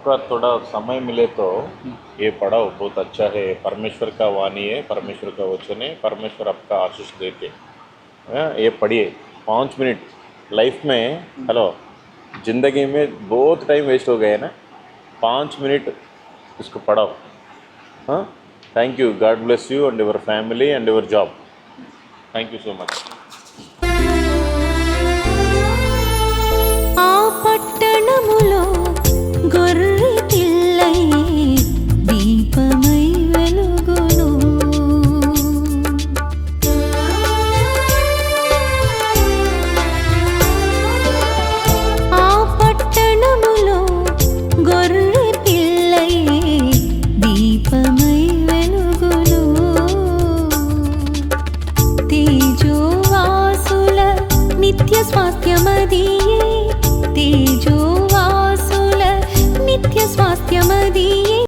आपका थोड़ा समय मिले तो ये पढ़ाओ, बहुत अच्छा है। परमेश्वर का वाणी है, परमेश्वर का वचन है, परमेश्वर आपका आशीष देते। ये पढ़िए 5 मिनट लाइफ में। हेलो, ज़िंदगी में बहुत टाइम वेस्ट हो गया है ना, 5 मिनट इसको पढ़ाओ। हाँ, thank you, God bless you and your family and your job. Thank you so much. ఆ పట్టణములో గొర్రె పిల్లై దీపమై వెలుగును. ఆ పట్టణములో గొర్రె పిల్లై దీపమై వెలుగును. తేజోవాసుల నిత్య స్వాస్థ్యమది